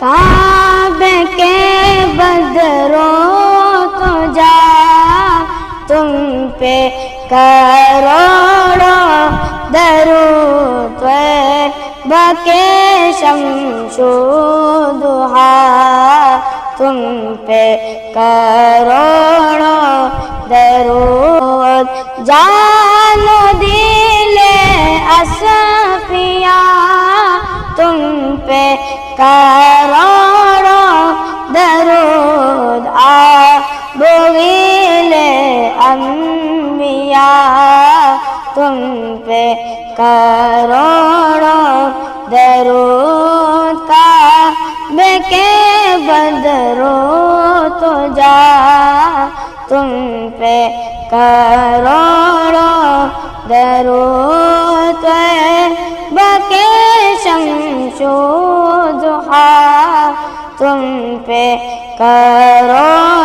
کعبے کے بدروں تو جا تم پہ کروڑوں درود طیبہ کے شمس و ضحیٰ تم پہ کروڑوں درود جان و دل اصفیاء تم پہ کروڑوں درود آبویل انبیاء تم پہ کروڑوں درود کعبے کے بدروں تو جا تم پہ کروڑوں درود طیبہ کے شمس و ضحیٰ تم پہ کروڑوں